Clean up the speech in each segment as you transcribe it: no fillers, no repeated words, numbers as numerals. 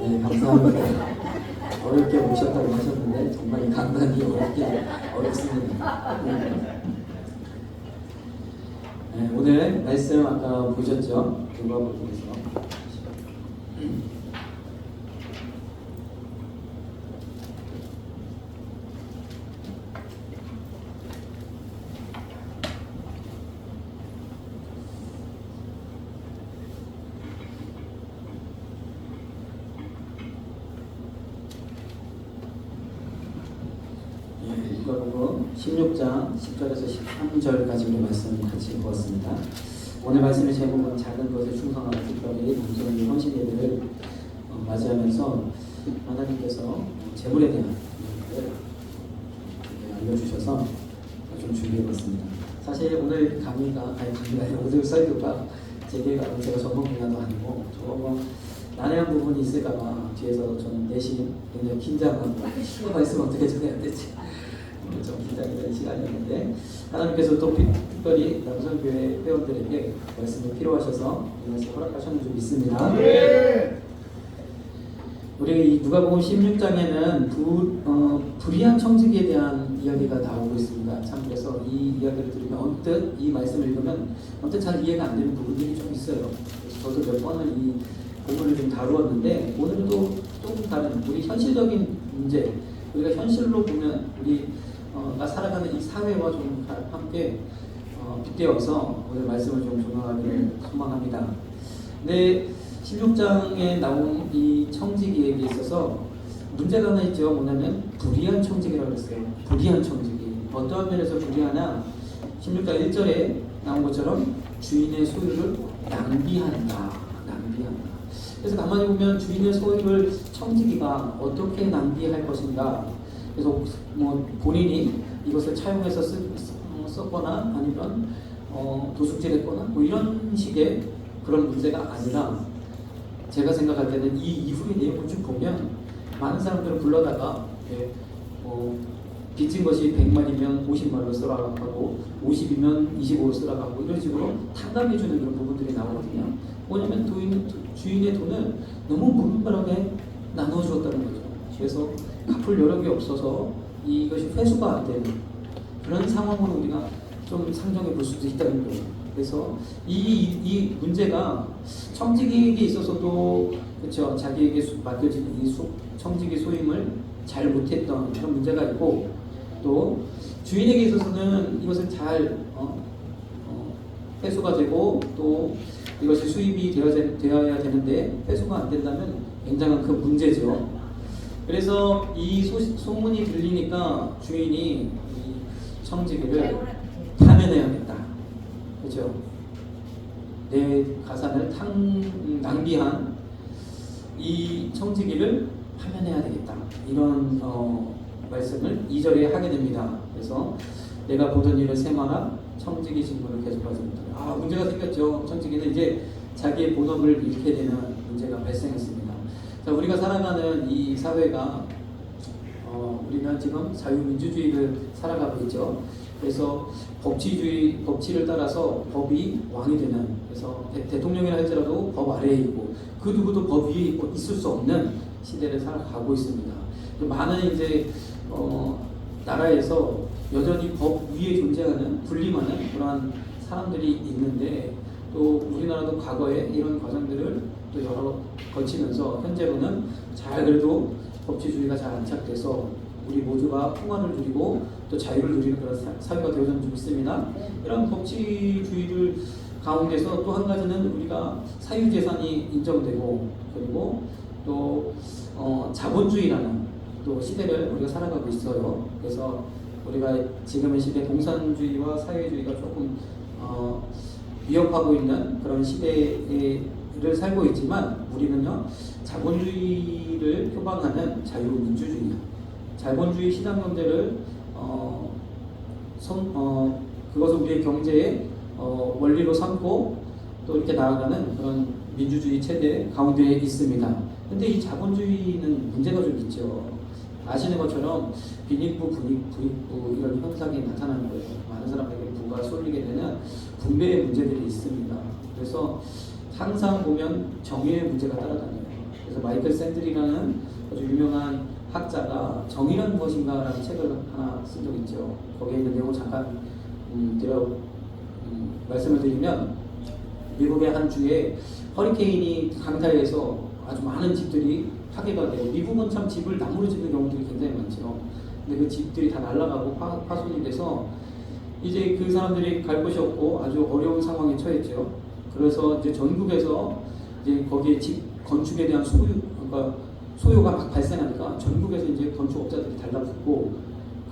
네, 감사합니다. 어렵게 모셨다고 하셨는데 정말 강단이 어렵습니다. 네, 오늘 말씀 아까 보셨죠? 누가복음에서 누가복음 16장 10절에서 13절까지 우리 말씀 같이 보았습니다. 오늘 말씀의 제목은 작은 것에 충성하는 특별히 남성의 헌신 예배를 맞이하면서 하나님께서 재물에 대한 이야기를 알려주셔서 좀 준비해봤습니다. 사실 오늘 강의가 오늘 설교가 제가 전공 분야도 아니고 조금 난해한 부분이 있을까봐 뒤에서 저는 대신 굉장히 긴장하고 말씀 어떻게 전해야 될지 좀 긴장이 되는 시간이었는데 하나님께서 또 특별히 남성교회 회원들에게 말씀이 필요하셔서 이 말씀 허락하셨는 줄 믿습니다. 네. 우리 이 누가복음 16장에는 불의한 청지기에 대한 이야기가 나오고 있습니다. 참 그래서 이 이야기를 들으면 언뜻 이 말씀을 읽으면 언뜻 잘 이해가 안 되는 부분이 좀 있어요. 그래서 저도 몇 번을 이 부분을 좀 다루었는데 오늘도 조금 다른 우리 현실적인 문제, 우리가 현실로 보면 우리가 살아가는 이 사회와 좀 함께 빗대어서 오늘 말씀을 좀 조명하기를 소망합니다. 근데 16장에 나온 이 청지기에 있어서 문제가 하나 있죠. 뭐냐면 불의한 청지기라고 했어요. 불의한 청지기. 어떠한 면에서 불의하냐? 16장 1절에 나온 것처럼 주인의 소유를 낭비한다. 그래서 가만히 보면 주인의 소유를 청지기가 어떻게 낭비할 것인가. 그래서 뭐 본인이 이것을 차용해서 썼거나 아니면 도둑질했거나 뭐 이런 식의 그런 문제가 아니라 제가 생각할 때는 이 이후의 내용을 쭉 보면 많은 사람들을 불러다가 빚진 것이 100만이면 50만을 쓰라고 하고 50이면 25를 쓰라고 하고 이런 식으로 탕감해주는 그런 부분들이 나오거든요. 뭐냐면 주인의 돈을 너무 무분별하게 나눠주었다는 거죠. 그래서 갚을 여력이 없어서 이것이 회수가 안 되는 그런 상황으로 우리가 좀 상정해 볼 수도 있다는 거예요. 그래서 이 문제가 청지기에게 있어서도 그렇죠. 자기에게 맡겨진 이 청지기 소임을 잘 못했던 그런 문제가 있고 또 주인에게 있어서는 이것을 잘 회수가 되고 또 이것이 수입이 되어야 되는데 회수가 안 된다면 굉장한 큰 문제죠. 그래서 이 소문이 들리니까 주인이 이 청지기를 파면해야겠다. 그렇죠? 내 가산을 낭비한 이 청지기를 파면해야 되겠다. 이런 말씀을 2절에 하게 됩니다. 그래서 내가 보던 일을 세마라 청지기 직무를 계속하지 못하라. 문제가 생겼죠. 청지기는 이제 자기의 본업을 잃게 되는 문제가 발생했습니다. 자, 우리가 살아가는 이 사회가 우리는 지금 자유민주주의를 살아가고 있죠. 그래서 법치를 따라서 법이 왕이 되는, 그래서 대통령이라 할지라도 법 아래에 있고 그 누구도 법 위에 있을 수 없는 시대를 살아가고 있습니다. 많은 이제 나라에서 여전히 법 위에 존재하는 군림하는 그러한 사람들이 있는데 또 우리나라도 과거에 이런 과정들을 또 여러 거치면서 현재로는 잘 그래도 법치주의가 잘 안착돼서 우리 모두가 평화를 누리고 또 자유를 누리는 그런 사회가 되어졌는 좀 있습니다. 이런 법치주의를 가운데서 또 한 가지는 우리가 사유재산이 인정되고 그리고 또 자본주의라는 또 시대를 우리가 살아가고 있어요. 그래서 우리가 지금의 시대 공산주의와 사회주의가 조금 위협하고 있는 그런 시대를 살고 있지만 우리는요 자본주의를 표방하는 자유민주주의, 자본주의 시장 경제를 그것을 우리의 경제의 원리로 삼고 또 이렇게 나아가는 그런 민주주의 체제 가운데에 있습니다. 근데 이 자본주의는 문제가 좀 있죠. 아시는 것처럼 빈익부, 부익부 이런 현상이 나타나는 거예요. 많은 사람에게 부가 쏠리게 되는 분배의 문제들이 있습니다. 그래서 항상 보면 정의의 문제가 따라다녀요. 그래서 마이클 샌들이라는 아주 유명한 학자가 정의란 무엇인가라는 책을 하나 쓴 적이 있죠. 거기에 있는 내용을 잠깐 말씀을 드리면, 미국의 한 주에 허리케인이 강타해서 아주 많은 집들이 파괴가 돼요. 미국은 참 집을 나무로 짓는 경우들이 굉장히 많죠. 근데 그 집들이 다 날아가고 파손이 돼서 이제 그 사람들이 갈 곳이 없고 아주 어려운 상황에 처했죠. 그래서 이제 전국에서 이제 거기에 집 건축에 대한 그러니까 소요가 막 발생하니까 전국에서 이제 건축업자들이 달라붙고,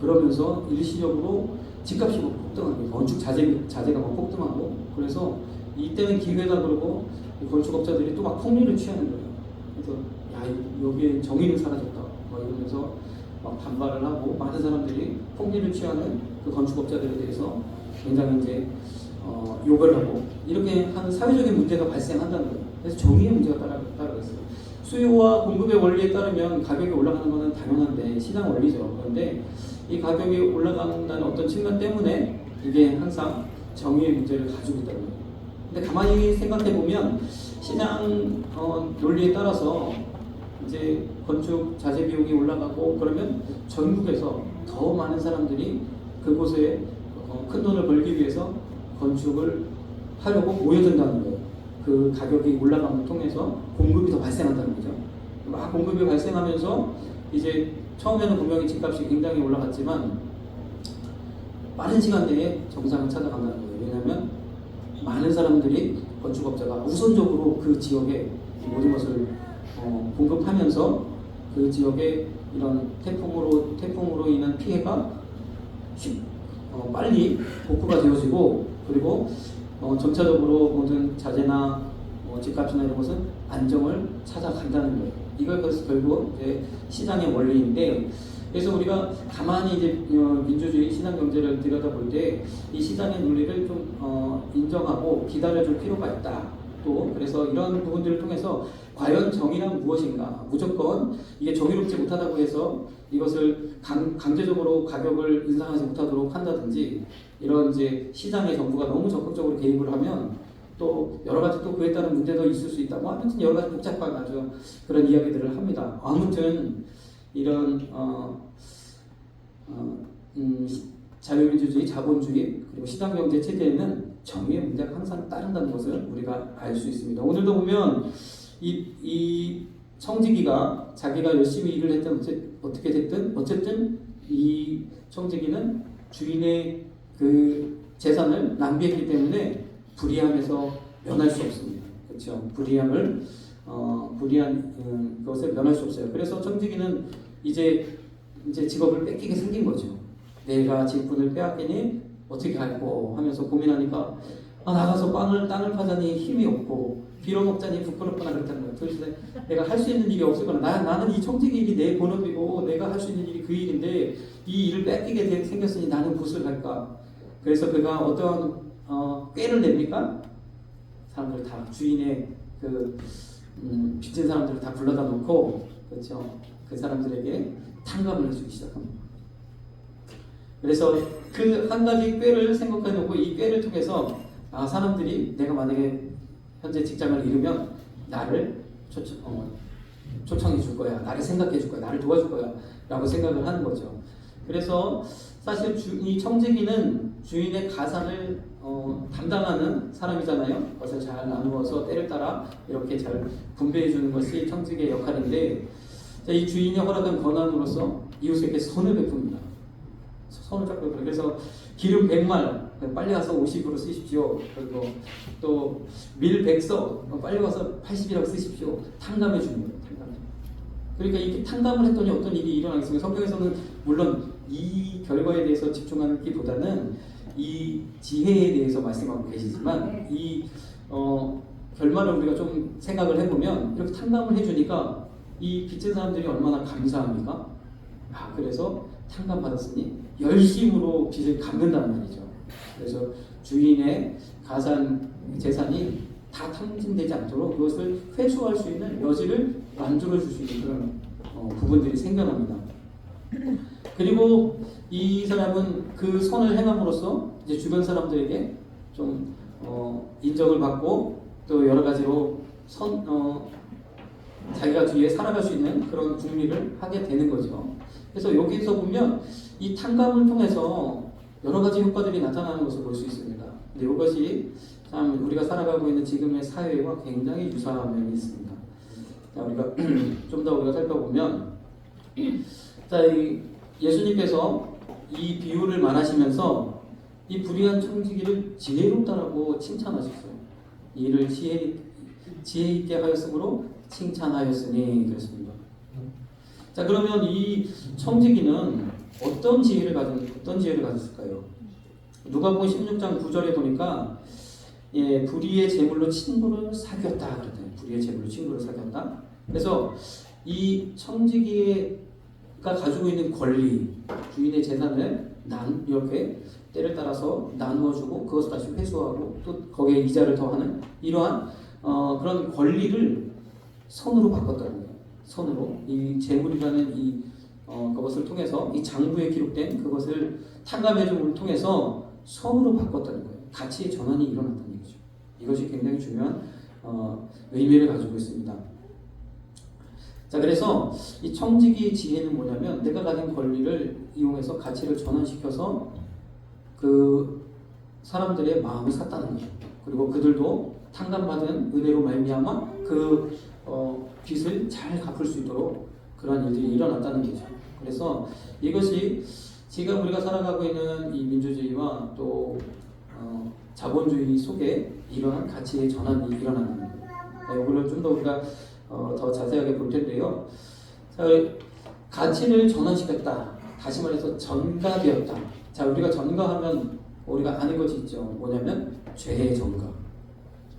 그러면서 일시적으로 집값이 폭등하고 건축 자재가 막 폭등하고, 그래서 이때는 기회다 그러고 건축업자들이 또 막 폭리를 취하는 거예요. 그래서 야, 여기에 정의는 사라졌다 막 이러면서 막 반발을 하고, 많은 사람들이 폭리를 취하는 그 건축업자들에 대해서 굉장히 이제 욕을 하고, 이렇게 하는 사회적인 문제가 발생한다는 거예요. 그래서 정의의 문제가 따라갔어요. 수요와 공급의 원리에 따르면 가격이 올라가는 것은 당연한데 시장 원리죠. 그런데 이 가격이 올라간다는 어떤 측면 때문에 이게 항상 정의의 문제를 가지고 있다는 거예요. 근데 가만히 생각해 보면 시장 논리에 따라서 이제 건축 자재 비용이 올라가고 그러면 전국에서 더 많은 사람들이 그곳에 큰 돈을 벌기 위해서 건축을 하려고 모여든다는 거예요. 그 가격이 올라감을 통해서 공급이 더 발생한다는 거죠. 막 공급이 발생하면서 이제 처음에는 분명히 집값이 굉장히 올라갔지만 빠른 시간 내에 정상을 찾아간다는 거예요. 왜냐하면 많은 사람들이 건축업자가 우선적으로 그 지역에 모든 것을 공급하면서 그 지역에 이런 태풍으로 인한 피해가 빨리 복구가 되어지고, 그리고 점차적으로 모든 자재나 집값이나 이런 것은 안정을 찾아간다는 거예요. 이걸 결국 이제 시장의 원리인데, 그래서 우리가 가만히 이제 민주주의 시장 경제를 들여다볼 때 이 시장의 논리를 좀 인정하고 기다려줄 필요가 있다. 또 그래서 이런 부분들을 통해서 과연 정의란 무엇인가, 무조건 이게 정의롭지 못하다고 해서 이것을 강제적으로 가격을 인상하지 못하도록 한다든지, 이런 이제 시장의 정부가 너무 적극적으로 개입을 하면 또 여러 가지 또 그에 따른 문제도 있을 수 있다고, 아무튼 여러 가지 복잡한 아주 그런 이야기들을 합니다. 아무튼 이런 자유민주주의, 자본주의, 그리고 시장경제 체제에는 정의의 문제가 항상 따른다는 것을 우리가 알 수 있습니다. 오늘도 보면 이 청지기가 자기가 열심히 일을 했든 어떻게 됐든 어쨌든 이 청지기는 주인의 그 재산을 낭비했기 때문에 불이함에서 면할 수 없습니다. 그렇죠? 불이한 것을 면할 수 없어요. 그래서 청지기는 이제 직업을 뺏기게 생긴 거죠. 내가 직분을 빼앗기니 어떻게 할꼬 하면서 고민하니까 나가서 땅을 파자니 힘이 없고 빌어먹자니 부끄럽거나 그렇다는 거예요. 도대체 내가 할 수 있는 일이 없을거나, 나는 이 청지기 일이 내 본업이고 내가 할 수 있는 일이 그 일인데 이 일을 뺏기게 생겼으니 나는 무엇을 할까? 그래서 그가 어떠한 꾀를 냅니까? 사람들 다 주인의 빚진 사람들을 다 불러다 놓고, 그렇죠? 그 사람들에게 탕감을 해주기 시작합니다. 그래서 그 한 가지 꾀를 생각해 놓고 이 꾀를 통해서 사람들이 내가 만약에 현재 직장을 잃으면 나를 초청해 줄 거야, 나를 생각해 줄 거야, 나를 도와줄 거야 라고 생각을 하는 거죠. 그래서 사실 이 청지기는 주인의 가산을 담당하는 사람이잖아요. 그것을 잘 나누어서 때를 따라 이렇게 잘 분배해 주는 것이 청지기의 역할인데, 이 주인이 허락한 권한으로서 이웃에게 선을 베풉니다. 선을 잡고, 그래서 기름 100말 빨리 가서 50으로 쓰십시오. 그리고 또 밀 100석 빨리 가서 80이라고 쓰십시오. 탕감해 주는 거예요. 그러니까 이렇게 탕감을 했더니 어떤 일이 일어나겠습니까? 성경에서는 물론 이 결과에 대해서 집중하기보다는 이 지혜에 대해서 말씀하고 계시지만, 이 결말을 우리가 좀 생각을 해보면 이렇게 탕감을 해주니까 이 빚진 사람들이 얼마나 감사합니까? 그래서 탕감 받았으니 열심으로 빚을 갚는다는 말이죠. 그래서 주인의 가산 재산이 다 탕진되지 않도록 그것을 회수할 수 있는 여지를 만들어 줄 수 있는 그런 부분들이 생겨납니다. 그리고 이 사람은 그 선을 행함으로써 이제 주변 사람들에게 좀 인정을 받고 또 여러 가지로 자기가 뒤에 살아갈 수 있는 그런 궁리를 하게 되는 거죠. 그래서 여기서 보면 이 탕감을 통해서 여러 가지 효과들이 나타나는 것을 볼 수 있습니다. 근데 이것이 참 우리가 살아가고 있는 지금의 사회와 굉장히 유사한 면이 있습니다. 자, 우리가 좀 더 우리가 살펴보면, 자, 이 예수님께서 이 비유를 말하시면서 이 불의한 청지기를 지혜롭다라고 칭찬하셨어요. 이를 지혜 있게 하였으므로 칭찬하였으니 그랬습니다. 자, 그러면 이 청지기는 어떤 지혜를 가졌을까요? 누가복음 16장 9절에 보니까 불의의 재물로 친구를 사귀었다 그랬대요. 불의의 재물로 친구를 사귀었다. 그래서 이 청지기가 가지고 있는 권리, 주인의 재산을 이렇게 때를 따라서 나누어주고 그것을 다시 회수하고 또 거기에 이자를 더하는 이러한 그런 권리를 선으로 바꿨다는 거예요. 선으로 이 재물이라는 그것을 통해서 이 장부에 기록된 그것을 탕감해줌을 통해서 선으로 바꿨다는 거예요. 가치의 전환이 일어났다는 얘기죠. 이것이 굉장히 중요한 의미를 가지고 있습니다. 자, 그래서 이 청지기 지혜는 뭐냐면 내가 가진 권리를 이용해서 가치를 전환시켜서 그 사람들의 마음을 샀다는 거죠. 그리고 그들도 탕감받은 은혜로 말미암아 그 빚을 잘 갚을 수 있도록 그러한 일들이 일어났다는 거죠. 그래서 이것이 지금 우리가 살아가고 있는 이 민주주의와 또 자본주의 속에 이러한 가치의 전환이 일어나는 거예요. 이거를 좀 더 우리가 더 자세하게 볼 텐데요. 자, 가치를 전환시켰다. 다시 말해서 전가되었다. 자, 우리가 전가하면 우리가 아는 것이 있죠. 뭐냐면 죄의 전가.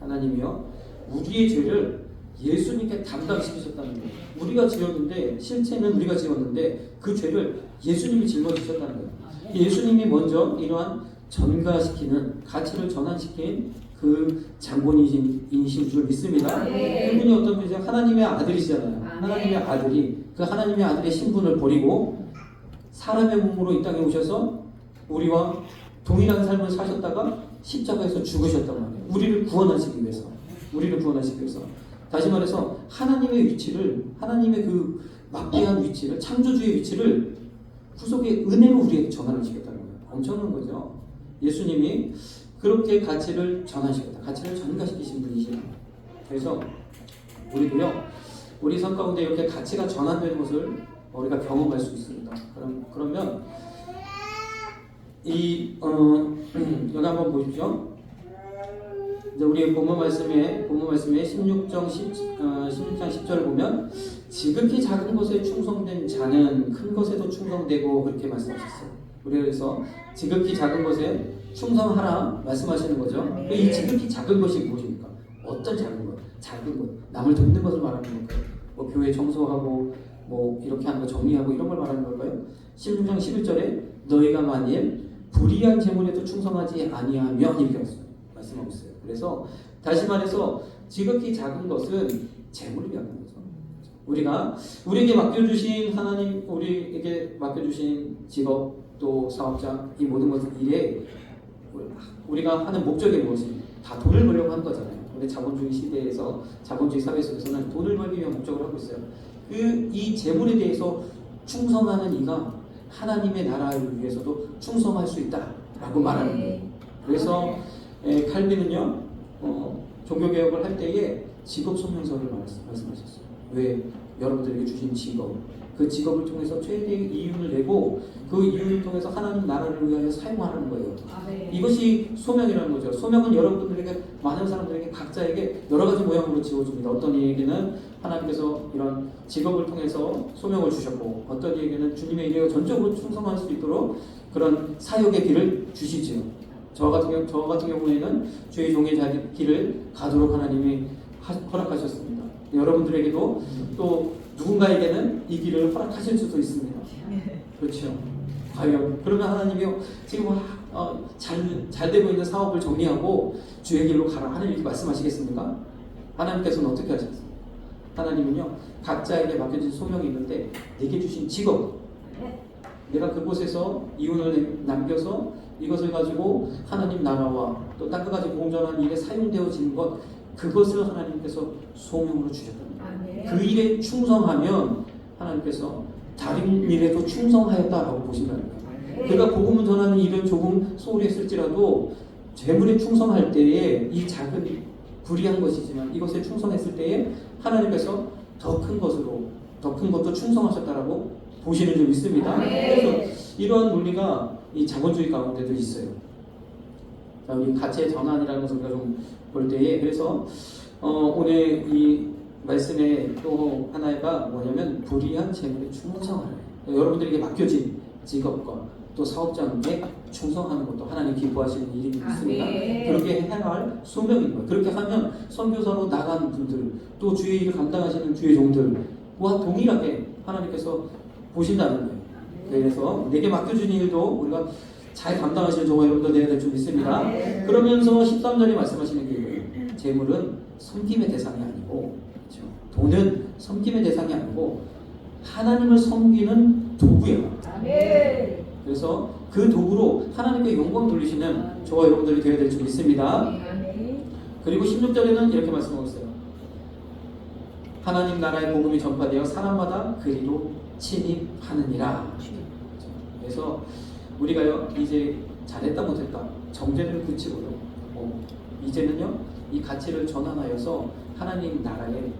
하나님이요, 우리의 죄를 예수님께 담당시키셨다는 거예요. 우리가 지었는데, 실체는 우리가 지었는데 그 죄를 예수님이 짊어지셨다는 거예요. 예수님이 먼저 이러한 전가시키는, 가치를 전환시킨 그 장본인이신 줄 믿습니다. 그분이 어떤 분이죠? 하나님의 아들이시잖아요. 하나님의 아들이 그 하나님의 아들의 신분을 버리고 사람의 몸으로 이 땅에 오셔서 우리와 동일한 삶을 사셨다가 십자가에서 죽으셨단 말이에요. 우리를 구원하시기 위해서. 다시 말해서 하나님의 위치를, 하나님의 그 막대한 위치를, 창조주의 위치를 구속의 은혜로 우리에게 전환을 시켰다는 거예요. 엄청난 거죠. 예수님이 그렇게 가치를 전환시켰다. 가치를 전가시키신 분이시다. 그래서 우리도요, 우리 삶 가운데 이렇게 가치가 전환되는 것을 우리가 경험할 수 있습니다. 그러면 여기 한번 보십시오. 이제 우리 본문 말씀에 16장 10절을 보면 지극히 작은 것에 충성된 자는 큰 것에도 충성되고 그렇게 말씀하셨어요. 우리 그래서 지극히 작은 것에 충성하라 말씀하시는 거죠. 이 지극히 작은 것이 무엇입니까? 어떤 작은 것? 작은 것. 남을 돕는 것을 말하는 걸까요? 뭐 교회 청소하고 뭐 이렇게 하는 거 정리하고 이런 걸 말하는 걸까요? 16장 11절에 너희가 만일 불의한 재물에도 충성하지 아니하면 이렇게 말씀하고 있어요. 그래서 다시 말해서 지극히 작은 것은 재물을 위한 거죠. 우리에게 맡겨주신 하나님, 우리에게 맡겨주신 직업 또 사업장, 이 모든 것은 일에 우리가 하는 목적이 무엇입니까? 다 돈을 벌려고 하는 거잖아요. 근데 자본주의 시대에서, 자본주의 사회 속에서는 돈을 벌기 위한 목적을 하고 있어요. 이 재물에 대해서 충성하는 이가 하나님의 나라를 위해서도 충성할 수 있다라고 말하는 거예요. 그래서 칼빈은요, 종교개혁을 할 때에 직업소명서를 말씀하셨어요. 왜? 여러분들에게 주신 직업, 그 직업을 통해서 최대의 이윤을 내고 그 이윤을 통해서 하나님 나라를 위하여 사용하는 거예요. 이것이 소명이라는 거죠. 소명은 여러분들에게, 많은 사람들에게, 각자에게 여러 가지 모양으로 지어집니다. 어떤 이에게는 하나님께서 이런 직업을 통해서 소명을 주셨고, 어떤 이에게는 주님의 일에 전적으로 충성할 수 있도록 그런 사역의 길을 주시지요. 저 같은 경우에는 주의 종의 길을 가도록 하나님이 허락하셨습니다. 여러분들에게도 또 누군가에게는 이 길을 허락하실 수도 있습니다. 그렇죠. 과연 그러면 하나님이 지금 잘 되고 있는 사업을 정리하고 주의 길로 가라 하는 이렇게 말씀하시겠습니까? 하나님께서는 어떻게 하셨습니까? 하나님은요, 각자에게 맡겨진 소명이 있는데 내게 주신 직업, 내가 그곳에서 이윤을 남겨서 이것을 가지고 하나님 나라와 또 땅끝까지 공전한 일에 사용되어지는 것, 그것을 하나님께서 소명으로 주셨답니다. 아멘. 그 일에 충성하면 하나님께서 다른 일에도 충성하였다라고 보시면 됩니다. 그가 복음을 전하는 일은 조금 소홀히 했을지라도 재물에 충성할 때에 이 작은 불이한 것이지만 이것에 충성했을 때에 하나님께서 더 큰 것도 충성하셨다라고 보시는 점 있습니다. 그래서 이러한 논리가 이 자본주의 가운데도 있어요. 자, 우리 가치의 전환이라는 것을 우리가 좀 볼 때에 그래서 오늘 이 말씀의 또 하나가 뭐냐면 불의한 재물에 충성하라. 여러분들에게 맡겨진 직업과 또 사업장에 충성하는 것도 하나님 기뻐하시는 일이 있습니다. 그렇게 해야 할 소명인 거예요. 그렇게 하면 선교사로 나간 분들 또 주의 일을 감당하시는 주의 종들과 동일하게 하나님께서 보신다는 거예요. 그래서 내게 맡겨진 일도 우리가 잘 감당하시는 저와 여러분들 되어야 될 줄 믿습니다. 그러면서 13절에 말씀하시는 게 이거예요. 재물은 섬김의 대상이 아니고 그렇죠? 돈은 섬김의 대상이 아니고 하나님을 섬기는 도구예요. 그래서 그 도구로 하나님께 영광 돌리시는 저와 여러분들이 되어야 될 줄 믿습니다. 그리고 16절에는 이렇게 말씀하고 있어요. 하나님 나라의 복음이 전파되어 사람마다 그리로 침입하느니라. 그래서 우리가요 이제 잘했다 못했다 정죄를 그치고요 이제는요 이 가치를 전환하여서 하나님 나라에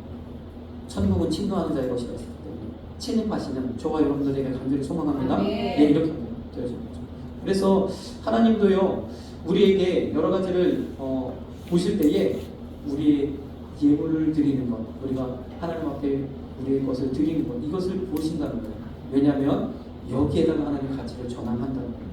천국은 침노하는 자의 것이라 했기 때문에 침입하시는 저와 여러분들에게 간절히 소망합니다. 네, 이렇게 되어집니다. 그래서 하나님도요 우리에게 여러 가지를 보실 때에 우리의 예물을 드리는 것, 우리가 하나님 앞에 우리의 것을 드리는 것, 이것을 보신다는 거예요. 왜냐하면 여기에다가 하나님의 가치를 전환한다는 거예요.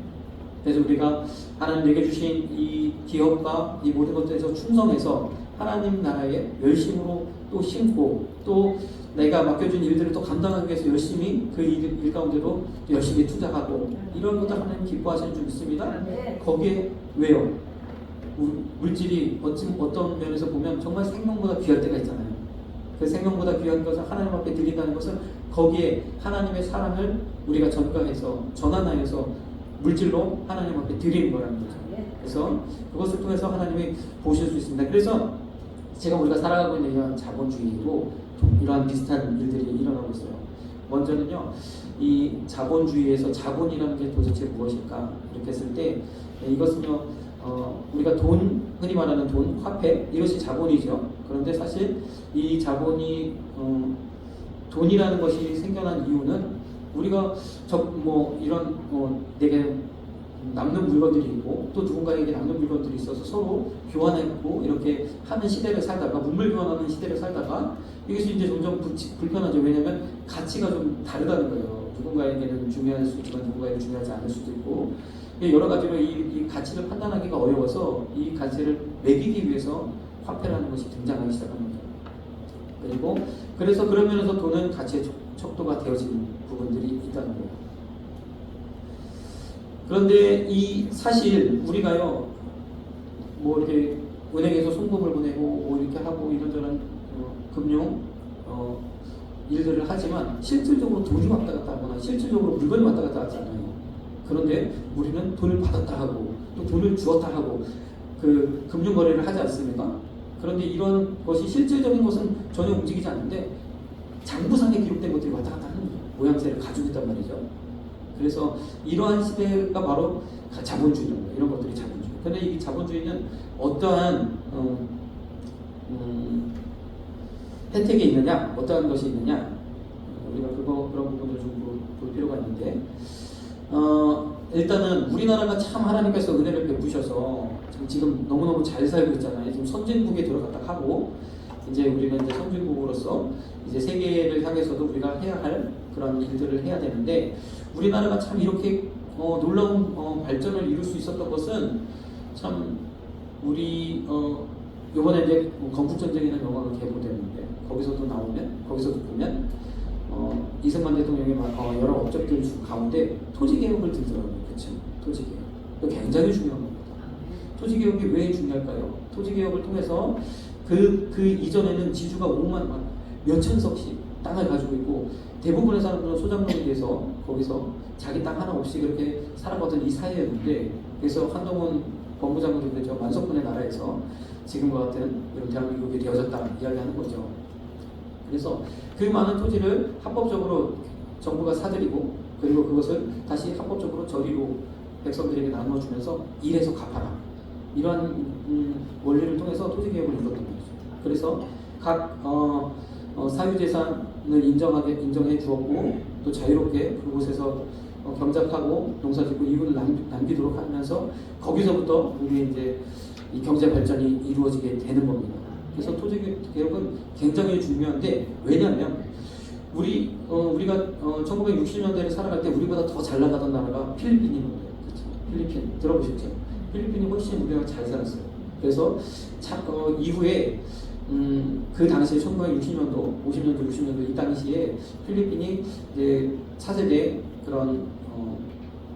그래서 우리가 하나님 내게 주신 이 기업과 이 모든 것들에서 충성해서 하나님 나라에 열심으로 또 심고 또 내가 맡겨준 일들을 또 감당하기 위해서 열심히 그 일 가운데도 또 열심히 투자하고 이런 것들 하나님 기뻐하시는 줄 믿습니다. 거기에 왜요? 물질이 어떤 면에서 보면 정말 생명보다 귀할 때가 있잖아요. 그 생명보다 귀한 것을 하나님 앞에 드린다는 것은 거기에 하나님의 사랑을 우리가 전가해서 전환하여서 물질로 하나님 앞에 드리는 거라는 거죠. 그래서 그것을 통해서 하나님이 보실 수 있습니다. 그래서 지금 우리가 살아가고 있는 이러한 자본주의도 이러한 비슷한 일들이 일어나고 있어요. 먼저는요, 이 자본주의에서 자본이라는 게 도대체 무엇일까 이렇게 했을 때 이것은요, 우리가 돈, 흔히 말하는 돈, 화폐 이것이 자본이죠. 그런데 사실 이 자본이 돈이라는 것이 생겨난 이유는 우리가 이런 내게 남는 물건들이 있고 또 누군가에게 남는 물건들이 있어서 서로 교환하고 이렇게 하는 시대를 살다가 문물 교환하는 시대를 살다가 이것이 이제 점점 불편하죠. 왜냐하면 가치가 좀 다르다는 거예요. 누군가에게는 중요할 수 있지만 누군가에게 중요하지 않을 수도 있고 여러 가지로 이 가치를 판단하기가 어려워서 이 가치를 매기기 위해서 화폐라는 것이 등장하기 시작합니다. 그리고 그래서 그런 면에서 돈은 가치의 척도가 되어지는 부분들이 있다는 거예요. 그런데 이 사실 우리가요 이렇게 은행에서 송금을 보내고 이렇게 하고 이런저런 금융 일들을 하지만 실질적으로 돈이 왔다 갔다 하거나 실질적으로 물건이 왔다 갔다 하지 않아요. 그런데 우리는 돈을 받았다 하고 또 돈을 주었다 하고 그 금융 거래를 하지 않습니까? 그런데 이런 것이 실질적인 것은 전혀 움직이지 않는데 장부상에 기록된 것들이 왔다 갔다 하는 모양새를 가지고 있단 말이죠. 그래서 이러한 시대가 바로 자본주의라는 거예요. 이런 것들이 자본주의. 그런데 이 자본주의는 어떠한 혜택이 있느냐, 어떠한 것이 있느냐, 우리가 그런 부분을 좀 볼 필요가 있는데, 일단은 우리나라가 참 하나님께서 은혜를 베푸셔서 지금 너무너무 잘 살고 있잖아요. 지금 선진국에 들어갔다 하고, 이제 우리는 이제 선진국으로서 이제 세계를 향해서도 우리가 해야 할 그런 일들을 해야 되는데, 우리나라가 참 이렇게 놀라운 발전을 이룰 수 있었던 것은 참 우리 이번에 이제 건국전쟁이라는 영화가 개봉되는데 거기서도 보면 이승만 대통령의 여러 업적들 가운데 토지개혁을 들더라고요. 그렇죠? 토지개혁. 이거 굉장히 중요한 겁니다. 토지개혁이 왜 중요할까요? 토지개혁을 통해서 그 이전에는 지주가 5만 몇천 석씩 땅을 가지고 있고 대부분의 사람들은 소장농에 대해서 거기서 자기 땅 하나 없이 그렇게 살아가던 이 사회였는데, 그래서 한동훈 법무장관도 그랬죠. 만석군의 나라에서 지금과 같은 이런 대한민국이 되어졌다 이야기하는 거죠. 그래서 그 많은 토지를 합법적으로 정부가 사들이고 그리고 그것을 다시 합법적으로 저리로 백성들에게 나눠주면서 일해서 갚아라. 이러한 원리를 통해서 토지개혁을 이뤘던 거죠. 그래서 각 사유재산을 인정해 주었고 또 자유롭게 그곳에서 경작하고 농사짓고 이윤을 남기도록 하면서 거기서부터 우리 이제 이 경제 발전이 이루어지게 되는 겁니다. 그래서 토지 개혁은 굉장히 중요한데 왜냐하면 우리가 1960년대를 살아갈 때 우리보다 더 잘 나가던 나라가 필리핀이거든요. 그렇죠? 필리핀 들어보셨죠? 필리핀이 훨씬 우리가 잘 살았어요. 그래서 이후에 그 당시에 1960년도, 50년도, 60년도 이 당시에 필리핀이 이제 차세대 그런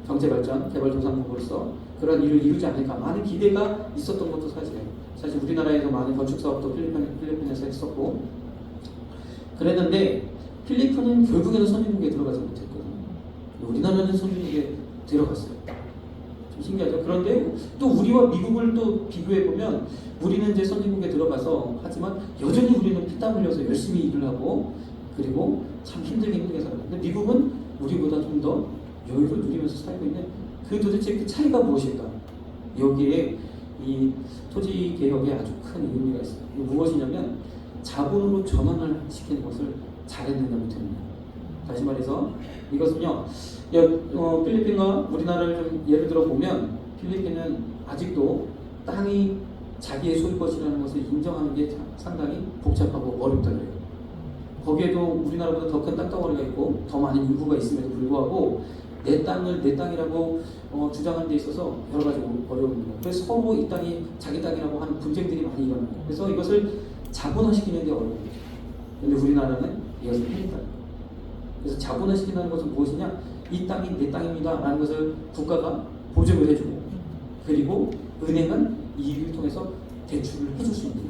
경제발전, 개발도상국으로서 그런 일을 이루지 않을까 많은 기대가 있었던 것도 사실이에요. 사실 우리나라에서 많은 건축 사업도 필리핀에서 했었고 그랬는데 필리핀은 결국에는 선진국에 들어가지 못했거든요. 우리나라는 선진국에 들어갔어요. 좀 신기하죠. 그런데 또 우리와 미국을 또 비교해 보면 우리는 이제 선진국에 들어가서 하지만 여전히 우리는 피땀 흘려서 열심히 일을 하고 그리고 참 힘들게 살아요. 근데 미국은 우리보다 좀 더 여유를 누리면서 살고 있는 그 도대체 그 차이가 무엇일까? 여기에 이 토지 개혁에 아주 큰 의미가 있어요. 무엇이냐면 자본으로 전환을 시키는 것을 잘했느냐부터 입니다. 다시 말해서 이것은요, 필리핀과 우리나라를 좀 예를 들어 보면 필리핀은 아직도 땅이 자기의 소유 것이라는 것을 인정하는 게 상당히 복잡하고 어렵다 그래요. 거기에도 우리나라보다 더 큰 땅덩어리가 있고 더 많은 인구가 있음에도 불구하고 내 땅을 내 땅이라고 주장하는 데 있어서 여러 가지 어려움입니다. 그래서 서로 이 땅이 자기 땅이라고 하는 분쟁들이 많이 일어납니다. 그래서 이것을 자본화시키는 데 어려운 거죠. 그런데 우리나라는 이것을 했다. 그래서 자본화시킨다는 것은 무엇이냐? 이 땅이 내 땅입니다 라는 것을 국가가 보증을 해주고 그리고 은행은 이 일을 통해서 대출을 해줄 수 있는 거예요.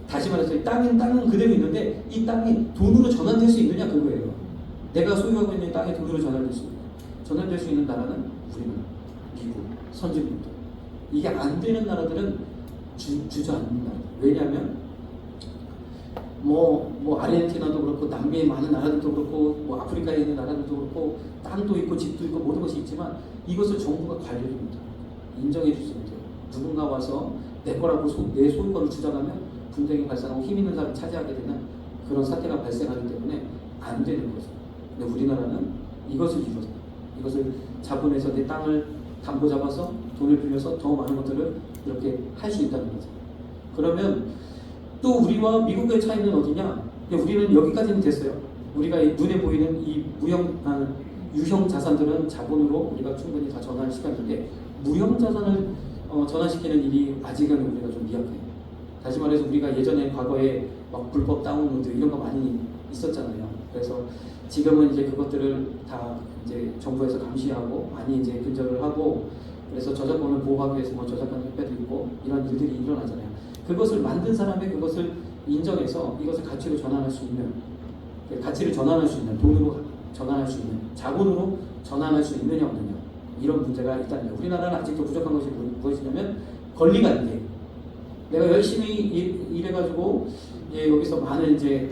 다시 말해서 땅은 그대로 있는데 이 땅이 돈으로 전환될 수 있느냐 그거예요. 내가 소유하고 있는 땅이 돈으로 전환될 수 있는 나라는 우리나라, 미국, 선진국들. 이게 안 되는 나라들은 주저앉는 나라. 왜냐하면 뭐 아르헨티나도 그렇고 남미의 많은 나라들도 그렇고 뭐 아프리카에 있는 나라들도 그렇고 땅도 있고 집도 있고 모든 것이 있지만 이것을 정부가 관리를 못해요. 인정해 주지 못해요. 누군가 와서 내 거라고 내 소유권을 주장하면 분쟁이 발생하고 힘 있는 사람이 차지하게 되는 그런 사태가 발생하기 때문에 안 되는 거죠. 근데 우리나라는 이것을 이루어요. 이것을 자본에서 내 땅을 담보 잡아서 돈을 빌려서 더 많은 것들을 이렇게 할 수 있다는 거죠. 그러면 또 우리와 미국의 차이는 어디냐? 우리는 여기까지는 됐어요. 우리가 눈에 보이는 이 유형 자산들은 자본으로 우리가 충분히 다 전환할 시간인데 무형 자산을 전환시키는 일이 아직은 우리가 좀 미약해요. 다시 말해서 우리가 예전에 과거에 막 불법 다운로드 이런 거 많이 있었잖아요. 그래서 지금은 이제 그것들을 다 이제 정부에서 감시하고 많이 이제 근절을 하고 그래서 저작권을 보호하기 위해서 뭐 저작권 협회도 있고 이런 일들이 일어나잖아요. 그것을 만든 사람의 그것을 인정해서 이것을 가치로 전환할 수 있는 돈으로 전환할 수 있는 자본으로 전환할 수 있느냐 없느냐 이런 문제가 있다는 거예요. 우리나라는 아직도 부족한 것이 무엇이냐면 권리관계. 내가 열심히 일해가지고 여기서 많은 이제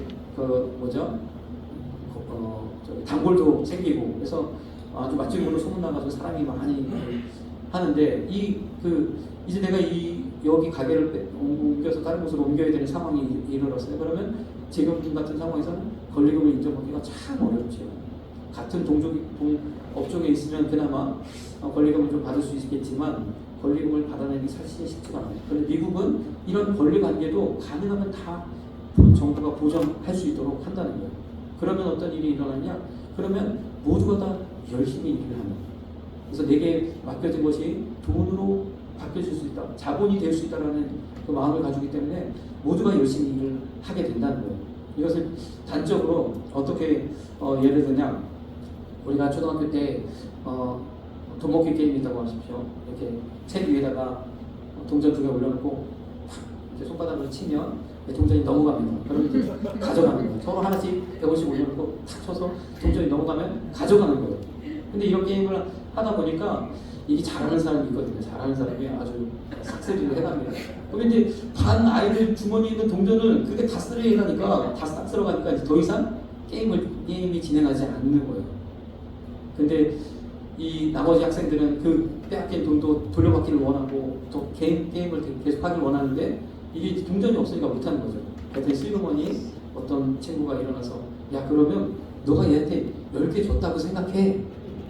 단골도 생기고 그래서 아주 맛집으로 소문나가지고 사람이 많이 하는데 이제 내가 여기 가게를 옮겨서 다른 곳으로 옮겨야 되는 상황이 일어났어요. 그러면 지금 같은 상황에서는 권리금을 인정받기가 참 어렵죠. 같은 업종에 있으면 그나마 권리금을 좀 받을 수 있겠지만 권리금을 받아내기 사실 쉽지가 않아요. 그런데 미국은 이런 권리관계도 가능하면 다 정부가 보장할 수 있도록 한다는 거예요. 그러면 어떤 일이 일어나냐? 그러면 모두가 다 열심히 일을 하는 거예요. 그래서 내게 맡겨진 것이 돈으로 바뀌어질 수 있다, 자본이 될 수 있다는 그 마음을 가지기 때문에 모두가 열심히 일을 하게 된다는 거예요. 이것을 단적으로 어떻게 예를 들냐? 우리가 초등학교 때 돈 먹기 게임이 있다고 하십시오. 이렇게 책 위에다가 동전 2개 올려놓고 이렇게 손바닥으로 치면 동전이 넘어갑니다. 그러면 이제 가져가는 거예요. 서로 하나씩 150 올려놓고 탁 쳐서 동전이 넘어가면 가져가는 거예요. 근데 이런 게임을 하다 보니까 이게 잘하는 사람이 있거든요. 잘하는 사람이 아주 싹쓸이를 해갑니다. 그럼 이제 반 아이들 주머니에 있는 동전을 그게 다 쓰레기가니까 다 싹 쓸어가니까 이제 더 이상 게임이 진행하지 않는 거예요. 근데 이 나머지 학생들은 그 빼앗긴 돈도 돌려받기를 원하고 또 게임을 계속 하길 원하는데 이게 동전이 없으니까 못하는 거죠. 그랬더니 슬그머니 어떤 친구가 일어나서 야 그러면 너가 얘한테 10개 줬다고 생각해.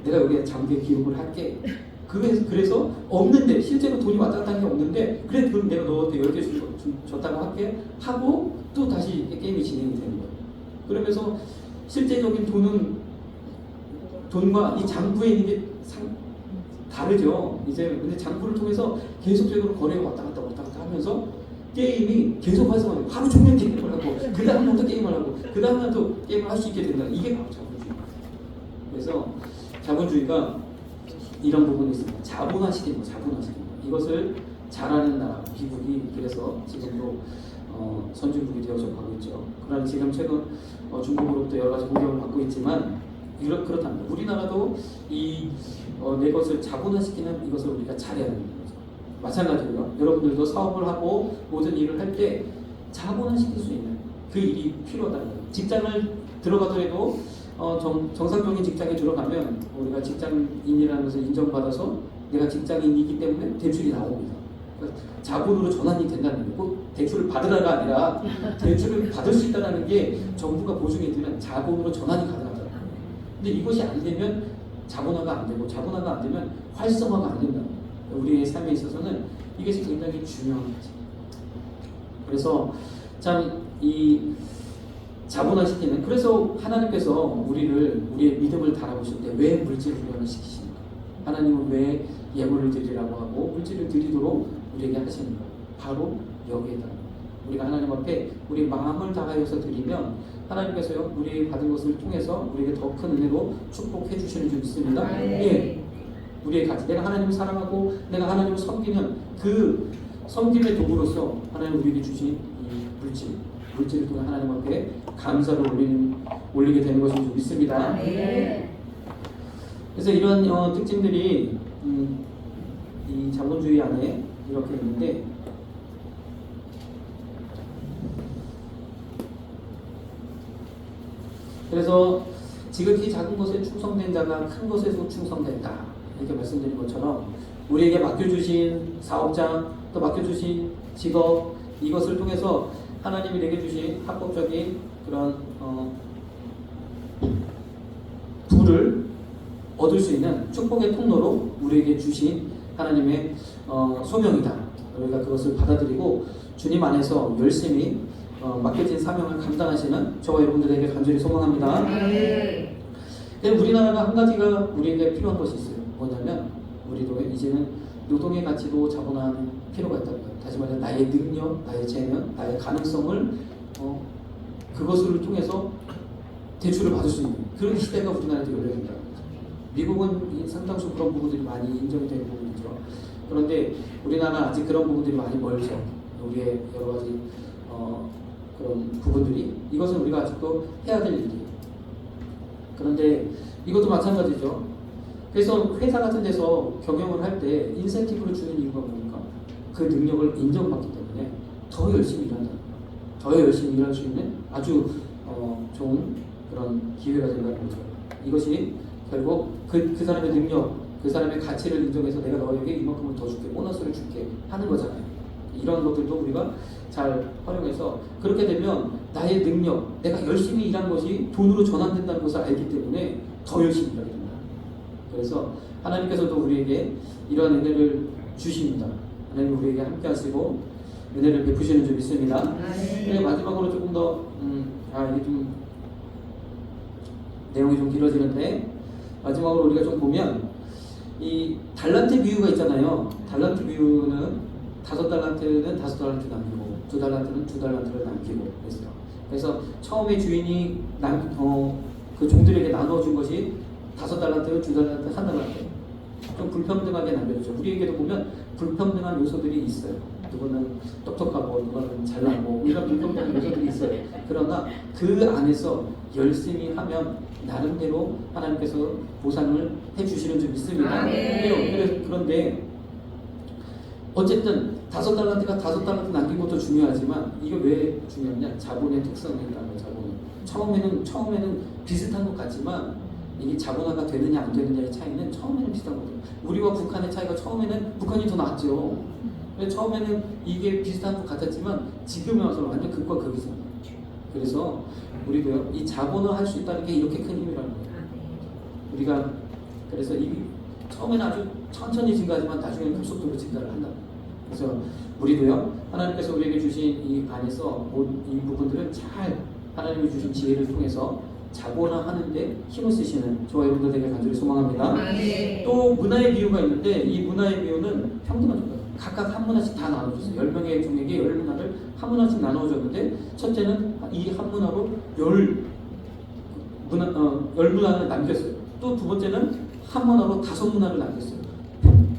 내가 여기에 장부에 기록을 할게. 그래서 없는데 실제로 돈이 왔다 갔다 하는 게 없는데 그래 그럼 내가 너한테 10개 줬다고 할게 하고 또 다시 게임이 진행이 되는 거예요. 그러면서 실제적인 돈과 이 장부에 있는 게 다르죠. 이제 근데 장부를 통해서 계속적으로 거래가 왔다 갔다 하면서 게임이 계속 활성화돼요. 하루 종일 게임을 하고 그 다음 날도 게임을 하고 그 다음 날도 게임을 할 수 있게 된다. 이게 바로 자본주의. 그래서 자본주의가 이런 부분이 있습니다. 자본화시키는 거, 자본화시키는 거. 이것을 잘하는 나라 미국이 그래서 지금도 선진국이 되어서 가고 있죠. 그러나 지금 최근 중국으로부터 여러 가지 공격을 받고 있지만 그렇답니다. 우리나라도 내 것을 자본화시키는 이것을 우리가 잘해야 되는 거죠. 마찬가지로요. 여러분들도 사업을 하고 모든 일을 할 때 자본화시킬 수 있는 그 일이 필요하다는 거예요. 직장을 들어가더라도 정상적인 직장에 들어가면 우리가 직장인이라는 것을 인정받아서 내가 직장인이기 때문에 대출이 나옵니다. 그러니까 자본으로 전환이 된다는 게 꼭 대출을 받으라가 아니라 대출을 받을 수 있다는 게 정부가 보증해주는 자본으로 전환이 가능하잖아요. 근데 이것이 안 되면 자본화가 안 되고 자본화가 안 되면 활성화가 안 된다. 우리의 삶에 있어서는 이것이 굉장히 중요한 거죠. 그래서 참 이 자본화시키는 그래서 하나님께서 우리의 믿음을 달아보실 때 왜 물질을 훈련시키십니까? 하나님은 왜 예물을 드리라고 하고 물질을 드리도록 우리에게 하십니까? 바로 여기에다 우리가 하나님 앞에 우리 마음을 다하여서 드리면 하나님께서요 우리 받은 것을 통해서 우리에게 더 큰 은혜로 축복해 주시는 줄 믿습니다. 예, 우리의 가치 내가 하나님을 사랑하고 내가 하나님을 섬기는 그 섬김의 도구로서 하나님 우리에게 주신 이 물질을 통해 하나님 앞에 감사를 올리게 되는 것인 줄 믿습니다. 그래서 이런 특징들이 이 자본주의 안에 이렇게 있는데 그래서 지극히 작은 것에 충성된 자가 큰 것에서 충성된다 이렇게 말씀드린 것처럼 우리에게 맡겨주신 사업장 또 맡겨주신 직업 이것을 통해서 하나님이 내게 주신 합법적인 그런 부를 얻을 수 있는 축복의 통로로 우리에게 주신 하나님의 소명이다. 우리가 그것을 받아들이고 주님 안에서 열심히 맡겨진 사명을 감당하시는 저와 여러분들에게 간절히 소망합니다. 우리나라가 한 가지가 우리에게 필요한 것이 있어요. 뭐냐면 우리도 이제는 노동의 가치도 자본화하는 필요가 있다는 거예요. 다시 말해 나의 능력, 나의 재능, 나의 가능성을 그것을 통해서 대출을 받을 수 있는 그런 시대가 우리나라에도 열려야 된다는 거죠. 미국은 상당수 그런 부분들이 많이 인정이 되는 부분이죠. 그런데 우리나라는 아직 그런 부분들이 많이 멀죠. 우리의 여러 가지 그런 부분들이 이것은 우리가 아직도 해야 될 일이에요. 그런데 이것도 마찬가지죠. 그래서 회사 같은 데서 경영을 할 때 인센티브를 주는 이유가 뭡니까? 그 능력을 인정받기 때문에 더 열심히 일한다. 더 열심히 일할 수 있는 아주 좋은 그런 기회가 된다는 거죠. 이것이 결국 그 사람의 능력, 그 사람의 가치를 인정해서 내가 너에게 이만큼을 더 줄게, 보너스를 줄게 하는 거잖아요. 이런 것들도 우리가 잘 활용해서 그렇게 되면 나의 능력, 내가 열심히 일한 것이 돈으로 전환된다는 것을 알기 때문에 더 열심히 일하게 됩니다. 그래서 하나님께서도 우리에게 이러한 은혜를 주십니다. 하나님 우리에게 함께 하시고 은혜를 베푸시는 줄 믿습니다. 마지막으로 조금 더 이게 좀 내용이 좀 길어지는데 마지막으로 우리가 좀 보면 이 달란트 비유가 있잖아요. 달란트 비유는 5달란트는 5달란트 남기고 2달란트는 2달란트를 남기고 그랬어요. 그래서 처음에 주인이 그 종들에게 나눠준 것이 5달란트, 2달란트, 1달란트 좀 불평등하게 남겨졌죠. 우리에게도 보면 불평등한 요소들이 있어요. 누구는 똑똑하고 누구는 잘나고 이런 불평등한 요소들이 있어요. 그러나 그 안에서 열심히 하면 나름대로 하나님께서 보상을 해주시는 줄 믿습니다. 그런데 어쨌든 5달란트가 5달란트 남긴 것도 중요하지만 이게 왜 중요하냐? 자본의 특성이 있다는 자본은 처음에는 비슷한 것 같지만 이게 자본화가 되느냐 안 되느냐의 차이는 처음에는 비슷한 거죠. 우리와 북한의 차이가 처음에는 북한이 더 낫죠. 처음에는 이게 비슷한 것 같았지만 지금에 와서 완전 극과 극이잖아요. 그래서 우리도요, 이 자본화 할 수 있다는 게 이렇게 큰 힘이라는 거예요. 우리가 그래서 이 처음에는 아주 천천히 증가하지만 나중에는 급속도로 증가를 한다. 그래서 우리도요, 하나님께서 우리에게 주신 이 안에서 이 부분들은 잘 하나님이 주신 지혜를 통해서 자본화하는데 힘을 쓰시는 저와 여러분들 되게 간절히 소망합니다. 또 문화의 비유가 있는데 이 문화의 비유는 평등한 거예요. 각각 한 문화씩 다 나눠줬어요. 10명의 종에게 10문화를 한 문화씩 나눠줬는데 첫째는 이 한 문화로 10문화를 남겼어요. 또 두 번째는 한 문화로 5문화를 남겼어요.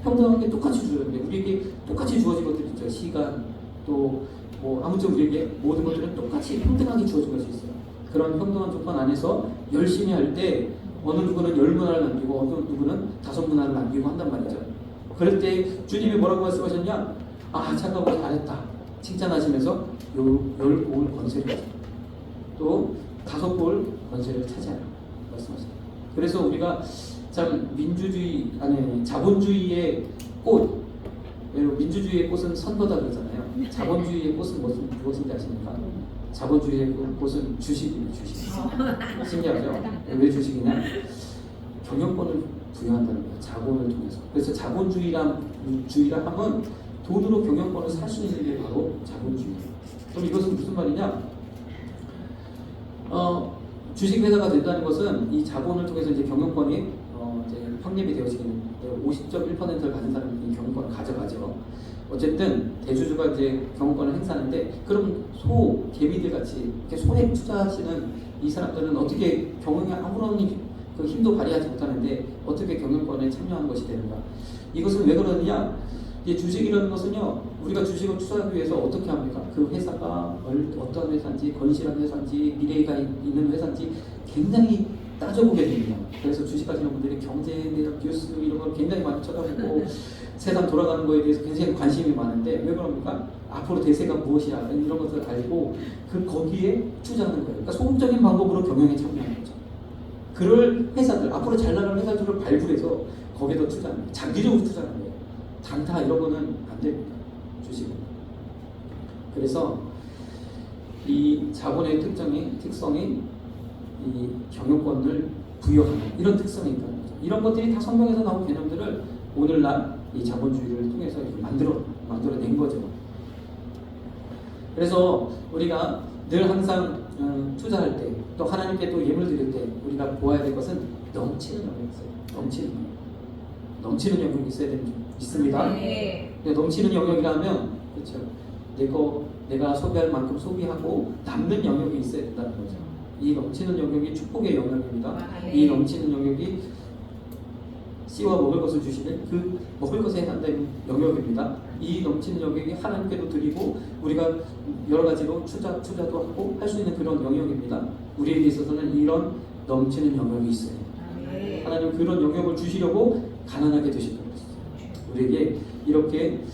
평등하게 똑같이 주어졌는데 우리에게 똑같이 주어진 것들이 있죠. 시간 또 뭐 아무튼 우리에게 모든 것들은 똑같이 평등하게 주어진 것이 있어요. 그런 평등한 조건 안에서 열심히 할 때 어느 누구는 10문화를 남기고 어느 누구는 5문화를 남기고 한단 말이죠. 그럴 때 주님이 뭐라고 말씀하셨냐? 아, 착하고 잘했다 칭찬하시면서 10골 권세를 또 5골 권세를 차지하라 말씀하셨어요. 그래서 우리가 참 민주주의 아니 자본주의의 꽃, 민주주의의 꽃은 선거다 그러잖아요. 자본주의의 꽃은 무엇인지 아십니까? 자본주의의 꽃은 주식입니다. 주식. 신기하죠? 왜 주식이냐? 경영권을 부여한다는 거예요. 자본을 통해서. 그래서 자본주의라 하면 돈으로 경영권을 살 수 있는 게 바로 자본주의예요. 그럼 이것은 무슨 말이냐? 주식회사가 된다는 것은 이 자본을 통해서 이제 경영권이 이제 확립이 되어지는 50.1%를 가진 사람이 경영권을 가져가죠. 어쨌든 대주주가 이제 경영권을 행사하는데 그럼 개미들 같이 이렇게 소액 투자하시는 이 사람들은 어떻게 경영에 아무런 그 힘도 발휘하지 못하는데 어떻게 경영권에 참여하는 것이 되는가? 이것은 왜 그러느냐? 이 주식이라는 것은요, 우리가 주식을 투자하기 위해서 어떻게 합니까? 그 회사가 어떤 회사인지, 건실한 회사인지, 미래가 있는 회사인지 굉장히 따져보게 됩니다. 그래서 주식하시는 분들이 경제 뉴스 이런 걸 굉장히 많이 쳐다보고 세상 돌아가는 거에 대해서 굉장히 관심이 많은데 왜 그럽니까? 앞으로 대세가 무엇이야 이런 것을 알고 거기에 투자하는 거예요. 그러니까 소극적인 방법으로 경영에 참여하는 거죠. 그럴 회사들, 앞으로 잘 나가는 회사들을 발굴해서 거기에다 투자하는 거예요. 장기적으로 투자하는 거예요. 단타 이런 거는 안 됩니다. 주식은. 그래서 이 자본의 특성이 이 경영권을 부여하는 이런 특성이 있다는 거죠. 이런 것들이 다 성경에서 나온 개념들을 오늘날 이 자본주의를 통해서 만들어낸 거죠. 그래서 우리가 늘 항상 투자할 때 또 하나님께 또 예물 드릴 때 우리가 보아야 될 것은 넘치는 영역이 있어요. 넘치는 영역이 있어야 있습니다. 네. 넘치는 영역이라면 그렇죠. 내가 소비할 만큼 소비하고 남는 영역이 있어야 된다는 거죠. 이 넘치는 영역이 축복의 영역입니다. 이 넘치는 영역이 씨와 먹을 것을 주시는 그 먹을 것에 해당되는 영역입니다. 이 넘치는 영역이 하나님께도 드리고 우리가 여러 가지로 투자도 하고 할 수 있는 그런 영역입니다. 우리에게 있어서는 이런 넘치는 영역이 있어요. 하나님 그런 영역을 주시려고 가난하게 되셨다고 했어요. 우리에게 이렇게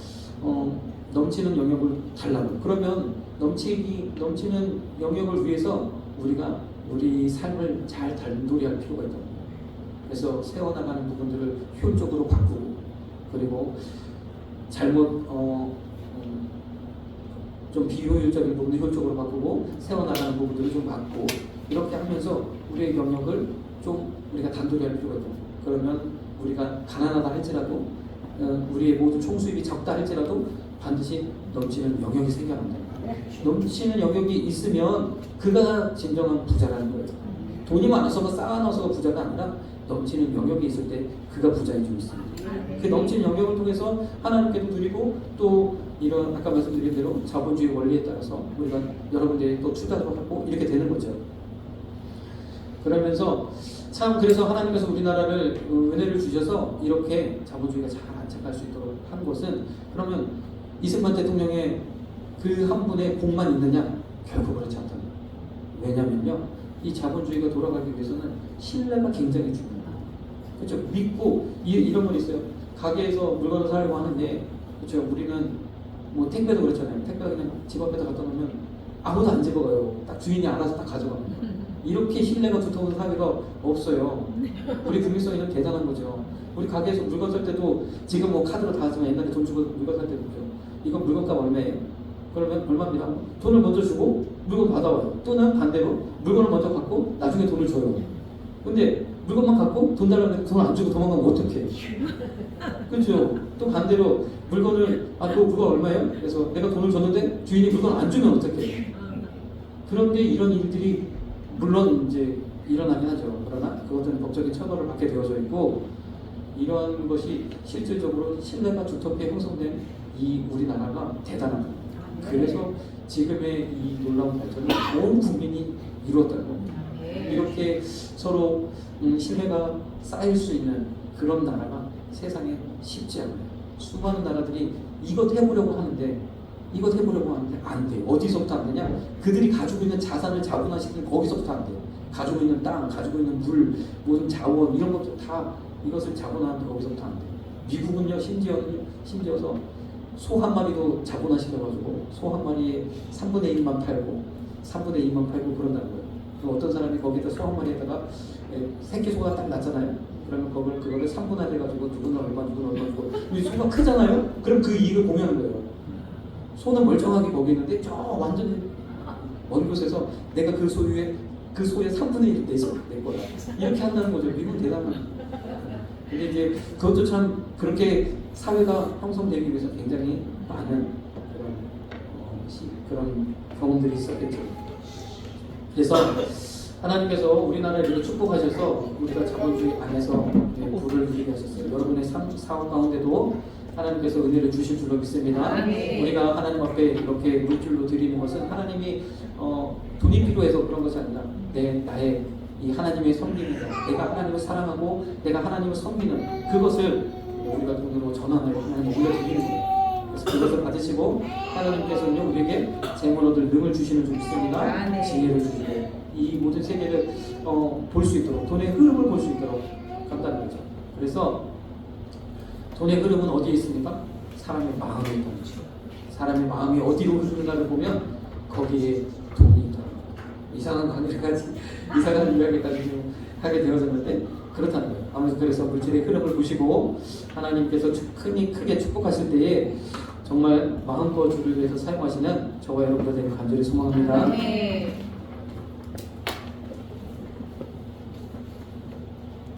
넘치는 영역을 달라고. 그러면 넘치는 영역을 위해서 우리가 우리 삶을 잘 단도리할 필요가 있다. 그래서 세워나가는 부분들을 효율적으로 바꾸고 그리고 잘못 좀 비효율적인 부분을 효율적으로 바꾸고 세워나가는 부분들을 좀 막고 이렇게 하면서 우리의 영역을 좀 우리가 단도리할 필요가 있다. 그러면 우리가 가난하다 할지라도 우리의 모든 총수입이 적다 할지라도 반드시 넘치는 영역이 생겨난다. 넘치는 영역이 있으면 그가 진정한 부자라는 거예요. 돈이 많아서가 쌓아놔서가 부자가 아니라 넘치는 영역이 있을 때 그가 부자인 줄 있습니다. 그 넘치는 영역을 통해서 하나님께도 드리고 또 이런 아까 말씀드린 대로 자본주의 원리에 따라서 우리가 여러분들이 또 투자도 하고 이렇게 되는 거죠. 그러면서 참 그래서 하나님께서 우리나라를 은혜를 주셔서 이렇게 자본주의가 잘 안착할 수 있도록 한 것은 그러면 이승만 대통령의 그 한 분의 복만 있느냐? 결코 그렇지 않다. 왜냐면요, 이 자본주의가 돌아가기 위해서는 신뢰가 굉장히 중요해요. 그렇죠? 믿고 이런 건 있어요. 가게에서 물건을 사려고 하는데, 그렇죠? 우리는 뭐 택배도 그렇잖아요. 택배가 그냥 집 앞에다 갖다 놓으면 아무도 안 집어가요. 딱 주인이 알아서 딱 가져갑니다. 이렇게 신뢰가 두터운 사회가 없어요. 우리 국민성이는 대단한 거죠. 우리 가게에서 물건 살 때도 지금 뭐 카드로 다 하지만 옛날에 돈 주고 물건 살 때도 그죠. 이건 물건값 얼마예요? 그러면 얼마입니다. 돈을 먼저 주고 물건 받아와요. 또는 반대로 물건을 먼저 갖고 나중에 돈을 줘요. 근데 물건만 갖고 돈 달라고 돈을 안 주고 도망가면 어떡해? 그렇죠. 또 반대로 물건을 그 물건 얼마예요? 그래서 내가 돈을 줬는데 주인이 물건 안 주면 어떡해? 그런데 이런 일들이 물론 이제 일어나긴 하죠. 그러나 그것들은 법적인 처벌을 받게 되어져 있고, 이런 것이 실질적으로 신뢰가 두텁게 형성된 이 우리나라가 대단합니다. 그래서 지금의 이 놀라운 발전을 온 국민이 이루었다는 겁니다. 이렇게 서로 신뢰가 쌓일 수 있는 그런 나라가 세상에 쉽지 않아요. 수많은 나라들이 이것 해보려고 하는데 안 돼요. 어디서부터 안 되냐? 그들이 가지고 있는 자산을 자본화시키는 거기서부터 안 돼요. 가지고 있는 땅, 가지고 있는 물, 모든 자원 이런 것들 다 이것을 자본화하는 거기서부터 안 돼요. 미국은요, 심지어서 소 한 마리도 자본화시켜가지고 소 한 마리에 3분의 1만 팔고 3분의 2만 팔고 그런다는 거예요. 그럼 어떤 사람이 거기다 소 한 마리에다가 새끼 소가 딱 났잖아요. 그러면 그거를 3분할 해가지고 누구는 얼마 주고 이 소가 크잖아요. 그럼 그 이익을 공유하는 거예요. 소는 멀쩡하게 거기 있는데 저 완전히 먼 곳에서 내가 그 소의 3분의 1을 내 거야. 이렇게 한다는 거죠. 미국은 대단한. 근데 이제 그것도 참 그렇게 사회가 형성되기 위해서 굉장히 많은 그런 경험들이 있었겠죠. 그래서 하나님께서 우리나라를 이렇게 축복하셔서 우리가 자본주의 안에서 부를 누리게 하셨어요. 여러분의 사업 가운데도 하나님께서 은혜를 주실 줄로 믿습니다. 우리가 하나님 앞에 이렇게 물질로 드리는 것은 하나님이 돈이 필요해서 그런 것이 아니라 나의 이 하나님의 섬김이다. 내가 하나님을 사랑하고 내가 하나님을 섬기는 그것을 우리가 돈으로 전환하여 하나님을 올려드리는 거예요. 그래서 그것을 받으시고 하나님께서는 우리에게 재물 얻을 능을 주시는 줄 믿습니다. 지혜를 주시고 이 모든 세계를 볼 수 있도록, 돈의 흐름을 볼 수 있도록 한다는 거죠. 그래서 돈의 흐름은 어디에 있습니까? 사람의 마음에 있다는 거죠. 사람의 마음이 어디로 흐르는가를 보면 거기에 돈이 있더라고요. 이상한 관계까지, 이상한 이야기까지 하게 되어졌는데 그렇다는 거예요. 아무튼 그래서 물질의 흐름을 보시고 하나님께서 크게 축복하실 때에 정말 마음껏 주를 위해서 사용하시는 저와 여러분들 되길 간절히 소망합니다.